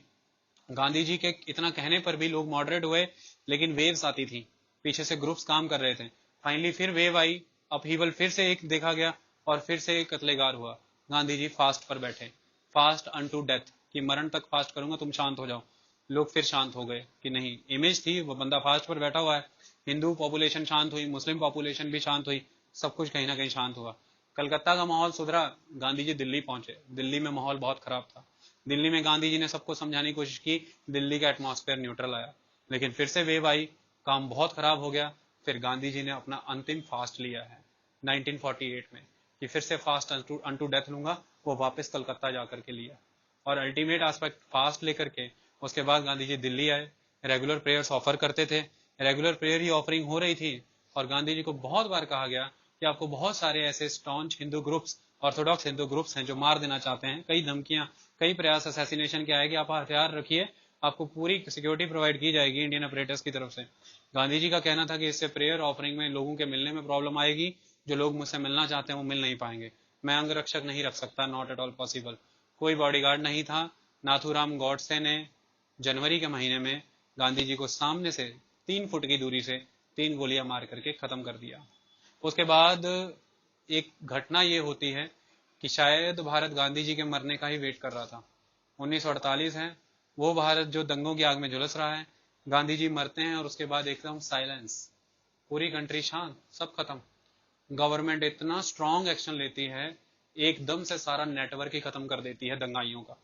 गांधी जी के इतना कहने पर भी लोग मॉडरेट हुए, लेकिन वेव्स आती थी, पीछे से ग्रुप्स काम कर रहे थे। फाइनली फिर वेव आई, अपहीवल फिर से एक देखा गया, और फिर से एक कत्लेगार हुआ। गांधी जी फास्ट पर बैठे, फास्ट अनटू डेथ, कि मरण तक फास्ट करूंगा, तुम शांत हो जाओ। लोग फिर शांत हो गए कि नहीं, इमेज थी वो बंदा फास्ट पर बैठा हुआ है। हिंदू पॉपुलेशन शांत हुई, मुस्लिम पॉपुलेशन भी शांत हुई, सब कुछ कहीं ना कहीं शांत हुआ। कलकत्ता का माहौल सुधरा, गांधी जी दिल्ली पहुंचे। दिल्ली में माहौल बहुत खराब था। दिल्ली में गांधी जी ने सबको समझाने की कोशिश की, दिल्ली का एटमॉस्फेयर न्यूट्रल आया। लेकिन फिर से वेव आई, काम बहुत खराब हो गया। फिर गांधी जी ने अपना अंतिम फास्ट लिया है 1948 में, कि फिर से फास्ट अनटू डेथ लूंगा, वो वापस कलकत्ता जाकर के लिया। और अल्टीमेट एस्पेक्ट फास्ट लेकर के उसके बाद गांधी जी दिल्ली आए, रेगुलर प्रेयर्स ऑफर करते थे। रेगुलर प्रेयर ही ऑफरिंग हो रही थी, और गांधी जी को बहुत बार कहा गया कि आपको बहुत सारे ऐसे staunch Hindu groups, Orthodox Hindu groups हैं जो मार देना चाहते हैं। कई धमकियां, कई प्रयास असैसिनेशन के आए कि आप हथियार रखिए, आपको पूरी सिक्योरिटी प्रोवाइड की जाएगी इंडियन ऑपरेटर्स की तरफ से। गांधी जी का कहना था कि इससे प्रेयर ऑफरिंग में लोगों के मिलने में प्रॉब्लम आएगी, जो लोग मुझसे मिलना चाहते हैं वो मिल नहीं पाएंगे, मैं अंगरक्षक नहीं रख सकता, नॉट एट ऑल पॉसिबल। कोई बॉडीगार्ड नहीं था। नाथूराम गॉडसे ने जनवरी के महीने में गांधी जी को सामने से 3 फुट की दूरी से 3 गोलियां मार करके खत्म कर दिया। उसके बाद एक घटना ये होती है कि शायद भारत गांधी जी के मरने का ही वेट कर रहा था। 1948 है, वो भारत जो दंगों की आग में झुलस रहा है। गांधी जी मरते हैं और उसके बाद एकदम साइलेंस, पूरी कंट्री शांत, सब खत्म। गवर्नमेंट इतना स्ट्रांग एक्शन लेती है, एकदम से सारा नेटवर्क ही खत्म कर देती है दंगाइयों का।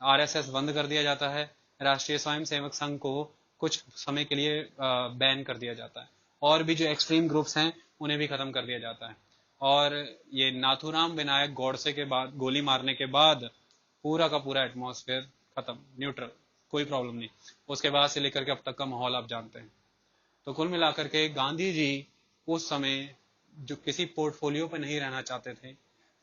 आरएसएस बंद कर दिया जाता है, राष्ट्रीय स्वयंसेवक संघ को कुछ समय के लिए बैन कर दिया जाता है, और भी जो एक्सट्रीम ग्रुप्स हैं उन्हें भी खत्म कर दिया जाता है। और ये नाथूराम विनायक गॉडसे के बाद, गोली मारने के बाद पूरा का पूरा एटमॉस्फेयर खत्म, न्यूट्रल, कोई प्रॉब्लम नहीं। उसके बाद से लेकर के अब तक का माहौल आप जानते हैं। तो कुल मिलाकर के गांधी जी उस समय जो किसी पोर्टफोलियो पर नहीं रहना चाहते थे,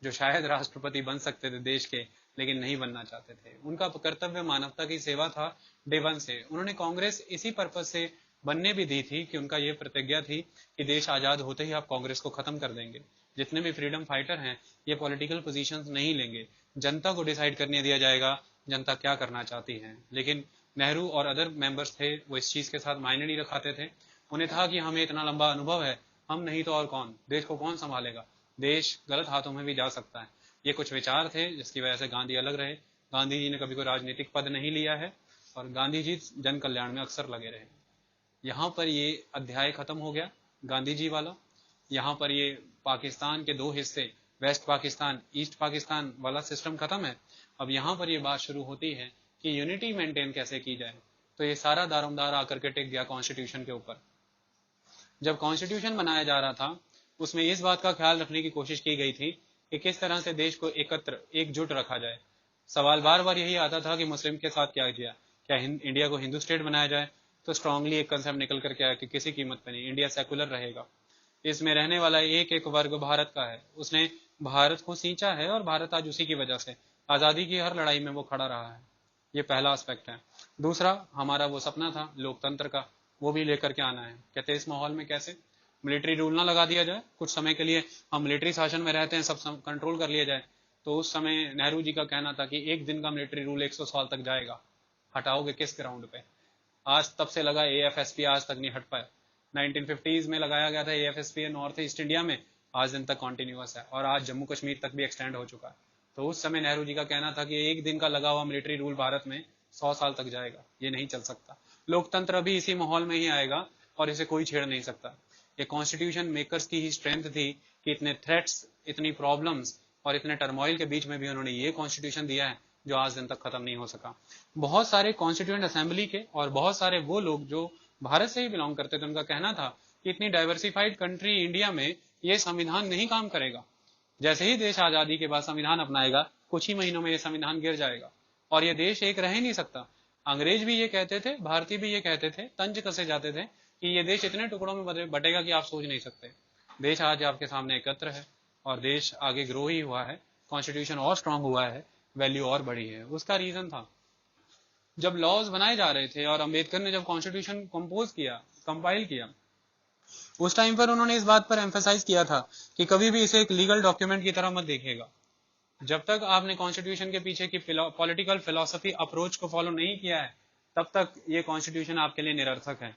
जो शायद राष्ट्रपति बन सकते थे देश के, लेकिन नहीं बनना चाहते थे। उनका कर्तव्य मानवता की सेवा था डे वन से। उन्होंने कांग्रेस इसी पर्पज से बनने भी दी थी कि उनका ये प्रतिज्ञा थी कि देश आजाद होते ही आप कांग्रेस को खत्म कर देंगे। जितने भी फ्रीडम फाइटर हैं ये पॉलिटिकल पोजीशंस नहीं लेंगे, जनता को डिसाइड करने दिया जाएगा जनता क्या करना चाहती है। लेकिन नेहरू और अदर मेंबर्स थे वो इस चीज के साथ मायने नहीं रखाते थे। उन्हें था कि हमें इतना लंबा अनुभव है, हम नहीं तो और कौन, देश को कौन संभालेगा, देश गलत हाथों में भी जा सकता है। ये कुछ विचार थे जिसकी वजह से गांधी अलग रहे। गांधी जी ने कभी कोई राजनीतिक पद नहीं लिया है और गांधी जी जन कल्याण में अक्सर लगे रहे। यहाँ पर ये अध्याय खत्म हो गया गांधी जी वाला। यहाँ पर ये पाकिस्तान के दो हिस्से, वेस्ट पाकिस्तान ईस्ट पाकिस्तान वाला सिस्टम खत्म है। अब यहाँ पर ये बात शुरू होती है कि यूनिटी मेंटेन कैसे की जाए। तो ये सारा दारोमदार आकर के टिक गया कॉन्स्टिट्यूशन के ऊपर। जब कॉन्स्टिट्यूशन बनाया जा रहा था उसमें इस बात का ख्याल रखने की कोशिश की गई थी कि किस तरह से देश को एकत्र एकजुट रखा जाए। सवाल बार बार यही आता था कि मुस्लिम के साथ क्या किया, क्या इंडिया को हिंदू स्टेट बनाया जाए। तो स्ट्रांगली एक कंसेप्ट निकल कर के आया कि किसी कीमत पर नहीं, इंडिया सेकुलर रहेगा, इसमें रहने वाला एक एक वर्ग भारत का है, उसने भारत को सींचा है और भारत आज उसी की वजह से आजादी की हर लड़ाई में वो खड़ा रहा है। ये पहला एस्पेक्ट है। दूसरा, हमारा वो सपना था लोकतंत्र का, वो भी लेकर के आना है। कहते इस माहौल में कैसे मिलिट्री रूल ना लगा दिया जाए, कुछ समय के लिए हम मिलिट्री शासन में रहते हैं, सब कंट्रोल कर लिया जाए। तो उस समय नेहरू जी का कहना था कि एक दिन का मिलिट्री रूल 100 साल तक जाएगा, हटाओगे किस ग्राउंड पे। आज तब से लगा एएफएसपी, आज तक नहीं हट पाया। 1950s में लगाया गया था एएफएसपी नॉर्थ ईस्ट इंडिया में, आज दिन तक कॉन्टिन्यूअस है और आज जम्मू कश्मीर तक भी एक्सटेंड हो चुका है। तो उस समय नेहरू जी का कहना था कि एक दिन का लगा हुआ मिलिट्री रूल भारत में 100 साल तक जाएगा, ये नहीं चल सकता। लोकतंत्र भी इसी माहौल में ही आएगा और इसे कोई छेड़ नहीं सकता। ये कॉन्स्टिट्यूशन मेकर्स की ही स्ट्रेंथ थी कि इतने थ्रेट्स, इतनी प्रॉब्लम्स और इतने टर्मोइल के बीच में भी उन्होंने ये कॉन्स्टिट्यूशन दिया है जो आज दिन तक खत्म नहीं हो सका। बहुत सारे कॉन्स्टिट्यूएंट असेंबली के और बहुत सारे वो लोग जो भारत से ही बिलोंग करते थे, उनका कहना था कि इतनी डाइवर्सिफाइड कंट्री इंडिया में ये संविधान नहीं काम करेगा। जैसे ही देश आजादी के बाद संविधान अपनाएगा, कुछ ही महीनों में ये संविधान गिर जाएगा और ये देश एक रह ही नहीं सकता। अंग्रेज भी ये कहते थे, भारतीय भी ये कहते थे, तंज कसे जाते थे कि ये देश इतने टुकड़ों में बटेगा कि आप सोच नहीं सकते। देश आज आपके सामने एकत्र है और देश आगे ग्रो ही हुआ है, कॉन्स्टिट्यूशन और स्ट्रांग हुआ है, वैल्यू और बढ़ी है। उसका रीजन था जब लॉज बनाए जा रहे थे और अंबेडकर ने जब कॉन्स्टिट्यूशन कंपोज किया, कंपाइल किया, उस टाइम पर उन्होंने इस बात पर एम्फेसाइज किया था कि कभी भी इसे एक लीगल डॉक्यूमेंट की तरह मत देखिएगा। जब तक आपने कॉन्स्टिट्यूशन के पीछे की पॉलिटिकल फिलोसफी अप्रोच को फॉलो नहीं किया है, तब तक ये कॉन्स्टिट्यूशन आपके लिए निरर्थक है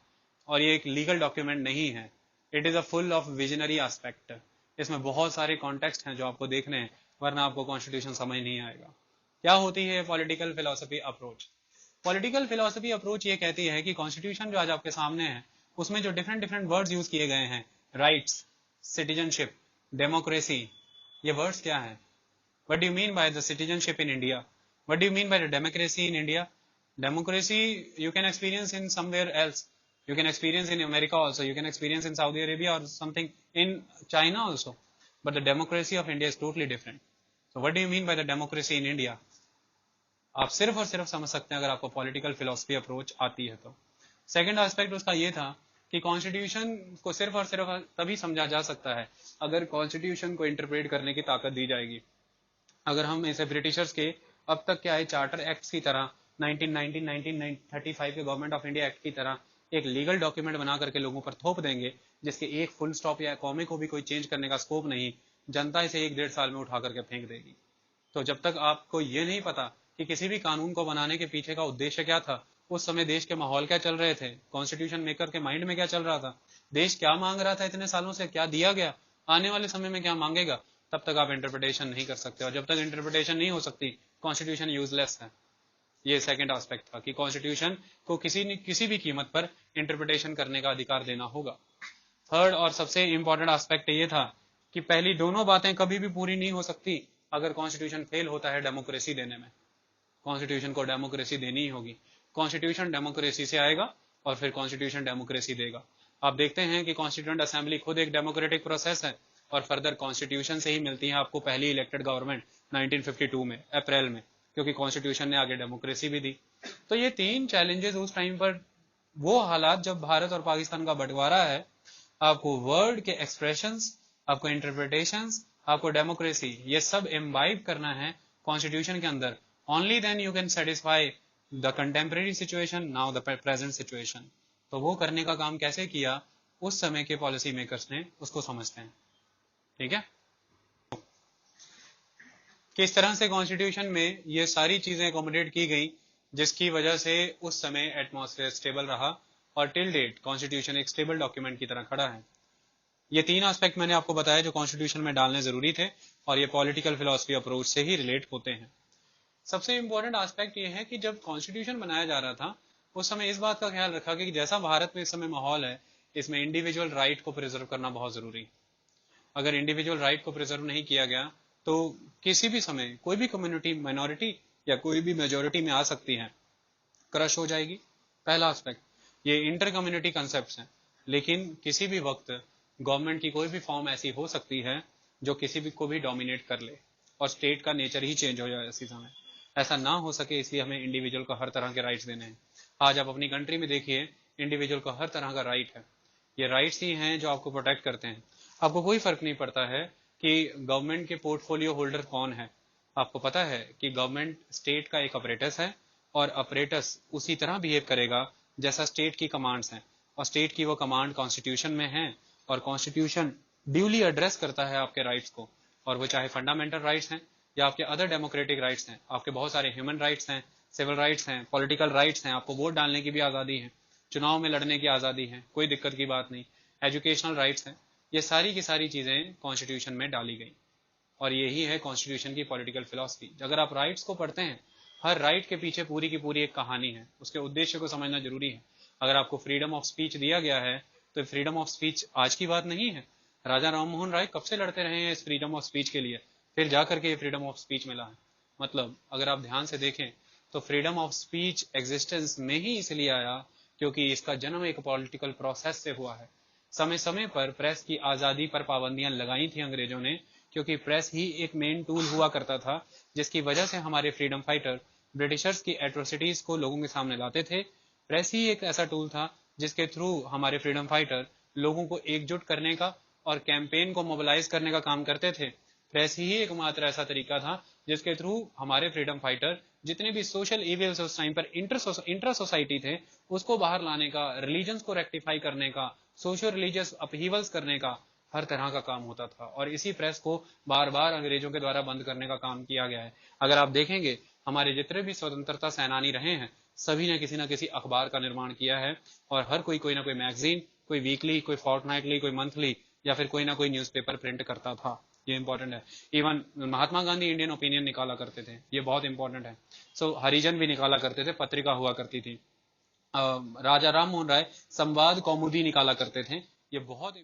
और ये एक लीगल डॉक्यूमेंट नहीं है। It is a full of visionary aspect. इसमें बहुत सारे कॉन्टेक्स्ट हैं जो आपको देखने हैं, वरना आपको कॉन्स्टिट्यूशन समझ नहीं आएगा। क्या होती है political philosophy approach? Political philosophy approach ये कहती है कि कॉन्स्टिट्यूशन जो आज आपके सामने है उसमें जो डिफरेंट डिफरेंट वर्ड्स यूज किए गए हैं, राइट्स, सिटीजनशिप, डेमोक्रेसी, ये वर्ड्स क्या हैं? What do you mean by the citizenship in India? What do you mean by the democracy in India? Democracy you can experience in somewhere else. You can experience in America also. You can experience in Saudi Arabia or something in China also. But the democracy of India is totally different. So what do you mean by the democracy in India? आप सिर्फ और सिर्फ समझ सकते हैं अगर आपको पॉलिटिकल फिलोसफी अप्रोच आती है तो। सेकंड एस्पेक्ट उसका ये था कि कॉन्स्टिट्यूशन को सिर्फ और सिर्फ तभी समझा जा सकता है अगर कॉन्स्टिट्यूशन को इंटरप्रेट करने की ताकत दी जाएगी। अगर हम इसे ब्रिटिशर्स के अब तक के आए चार्टर एक्ट की तरह 1919, 1935 के गवर्नमेंट ऑफ इंडिया एक्ट की तरह एक लीगल डॉक्यूमेंट बना करके लोगों पर थोप देंगे जिसके एक फुल स्टॉप या कॉमे को भी कोई चेंज करने का स्कोप नहीं, जनता इसे 1-1.5 साल में उठा करके फेंक देगी। तो जब तक आपको ये नहीं पता कि किसी भी कानून को बनाने के पीछे का उद्देश्य क्या था, उस समय देश के माहौल क्या चल रहे थे, कॉन्स्टिट्यूशन मेकर के माइंड में क्या चल रहा था, देश क्या मांग रहा था इतने सालों से, क्या दिया गया, आने वाले समय में क्या मांगेगा, तब तक आप इंटरप्रिटेशन नहीं कर सकते। और जब तक इंटरप्रिटेशन नहीं हो सकती, कॉन्स्टिट्यूशन यूजलेस है। ये सेकंड एस्पेक्ट था कि कॉन्स्टिट्यूशन को किसी भी कीमत पर इंटरप्रिटेशन करने का अधिकार देना होगा। थर्ड और सबसे इंपॉर्टेंट एस्पेक्ट ये था कि पहली दोनों बातें कभी भी पूरी नहीं हो सकती अगर कॉन्स्टिट्यूशन फेल होता है डेमोक्रेसी देने में। कॉन्स्टिट्यूशन को डेमोक्रेसी देनी ही होगी। कॉन्स्टिट्यूशन डेमोक्रेसी से आएगा और फिर कॉन्स्टिट्यूशन डेमोक्रेसी देगा। आप देखते हैं कि कॉन्स्टिट्यूएंट असेंबली खुद एक डेमोक्रेटिक प्रोसेस है और फर्दर कॉन्स्टिट्यूशन से ही मिलती है आपको पहली इलेक्टेड गवर्नमेंट 1952 में अप्रैल में, क्योंकि कॉन्स्टिट्यूशन ने आगे डेमोक्रेसी भी दी। तो ये तीन चैलेंजेस उस टाइम पर, वो हालात जब भारत और पाकिस्तान का बंटवारा है, आपको वर्ड के एक्सप्रेशंस, आपको इंटरप्रिटेशंस, आपको डेमोक्रेसी, ये सब इम्बाइब करना है कॉन्स्टिट्यूशन के अंदर। Only then you can satisfy the contemporary situation, now the present situation. तो वो करने का काम कैसे किया उस समय के पॉलिसी मेकर्स ने, उसको समझते हैं। ठीक है। किस तरह से कॉन्स्टिट्यूशन में ये सारी चीजें अकोमोडेट की गई, जिसकी वजह से उस समय एटमॉस्फेयर स्टेबल रहा और टिल डेट कॉन्स्टिट्यूशन एक स्टेबल डॉक्यूमेंट की तरह खड़ा है। ये तीन एस्पेक्ट मैंने आपको बताया जो कॉन्स्टिट्यूशन में डालने जरूरी थे, और ये पॉलिटिकल फिलॉसफी अप्रोच से ही रिलेट होते हैं। सबसे इंपॉर्टेंट एस्पेक्ट ये है कि जब कॉन्स्टिट्यूशन बनाया जा रहा था उस समय इस बात का ख्याल रखा कि जैसा भारत में इस समय माहौल है, इसमें इंडिविजुअल राइट को प्रिजर्व करना बहुत जरूरी है। अगर इंडिविजुअल राइट को प्रिजर्व नहीं किया गया तो किसी भी समय कोई भी कम्युनिटी माइनॉरिटी या कोई भी मेजोरिटी में आ सकती है, क्रश हो जाएगी। पहला एस्पेक्ट, ये इंटर कम्युनिटी कंसेप्ट हैं, लेकिन किसी भी वक्त गवर्नमेंट की कोई भी फॉर्म ऐसी हो सकती है जो किसी भी को भी डोमिनेट कर ले और स्टेट का नेचर ही चेंज हो जाए इसी समय। ऐसा ना हो सके इसलिए हमें इंडिविजुअल को हर तरह के राइट्स देने हैं। आज आप अपनी कंट्री में देखिए, इंडिविजुअल को हर तरह का राइट है। ये राइट्स ही हैं जो आपको प्रोटेक्ट करते हैं। आपको कोई फर्क नहीं पड़ता है कि गवर्नमेंट के पोर्टफोलियो होल्डर कौन है। आपको पता है कि गवर्नमेंट स्टेट का एक अपरेटस है और अपरेटस उसी तरह बिहेव करेगा जैसा स्टेट की कमांड्स हैं, और स्टेट की वो कमांड कॉन्स्टिट्यूशन में है, और कॉन्स्टिट्यूशन ड्यूली एड्रेस करता है आपके राइट्स को, और वो चाहे फंडामेंटल राइट्स हैं या आपके अदर डेमोक्रेटिक राइट्स हैं। आपके बहुत सारे ह्यूमन राइट्स हैं, सिविल राइट्स हैं, पॉलिटिकल राइट्स हैं, आपको वोट डालने की भी आज़ादी है, चुनाव में लड़ने की आज़ादी है, कोई दिक्कत की बात नहीं, एजुकेशनल राइट्स हैं। ये सारी की सारी चीज़ें कॉन्स्टिट्यूशन में डाली गई, और यही है कॉन्स्टिट्यूशन की पॉलिटिकल फिलॉसफी। अगर आप राइट्स को पढ़ते हैं, हर राइट के पीछे पूरी की पूरी एक कहानी है, उसके उद्देश्य को समझना जरूरी है। अगर आपको फ्रीडम ऑफ स्पीच दिया गया है तो फ्रीडम ऑफ स्पीच आज की बात नहीं है। राजा राम मोहन राय कब से लड़ते रहे हैं इस फ्रीडम ऑफ स्पीच के लिए, फिर जाकर के ये फ्रीडम ऑफ स्पीच मिला है। मतलब अगर आप ध्यान से देखें तो फ्रीडम ऑफ स्पीच एग्जिस्टेंस में ही इसलिए आया क्योंकि इसका जन्म एक पॉलिटिकल प्रोसेस से हुआ है। समय समय पर प्रेस की आज़ादी पर पाबंदियां लगाई थी अंग्रेजों ने, क्योंकि प्रेस ही एक मेन टूल हुआ करता था जिसकी वजह से हमारे फ्रीडम फाइटर ब्रिटिशर्स की एट्रोसिटीज को लोगों के सामने लाते थे। प्रेस ही एक ऐसा टूल था जिसके थ्रू हमारे फ्रीडम फाइटर लोगों को एकजुट करने का और कैंपेन को मोबिलाइज करने का काम करते थे। प्रेस ही एकमात्र ऐसा तरीका था जिसके थ्रू हमारे फ्रीडम फाइटर जितने भी सोशल इविल्स उस टाइम पर इंटर सोसाइटी थे उसको बाहर लाने का, रिलीजन्स को रेक्टिफाई करने का, सोशल रिलीजियस अपहीवल्स करने का हर तरह का काम होता था। और इसी प्रेस को बार बार अंग्रेजों के द्वारा बंद करने का काम किया गया है। अगर आप देखेंगे हमारे जितने भी स्वतंत्रता सेनानी रहे हैं सभी ने किसी न किसी अखबार का निर्माण किया है, और हर कोई ना कोई मैगजीन, कोई वीकली, कोई फोर्टनाइटली, कोई मंथली, या फिर कोई ना कोई न्यूज़पेपर प्रिंट करता था। ये इंपॉर्टेंट है। Even Mahatma Gandhi Indian opinion निकाला करते थे, ये बहुत इंपॉर्टेंट है। सो हरिजन भी निकाला करते थे, पत्रिका हुआ करती थी। राजा राम मोहन राय संवाद कौमुदी निकाला करते थे, ये बहुत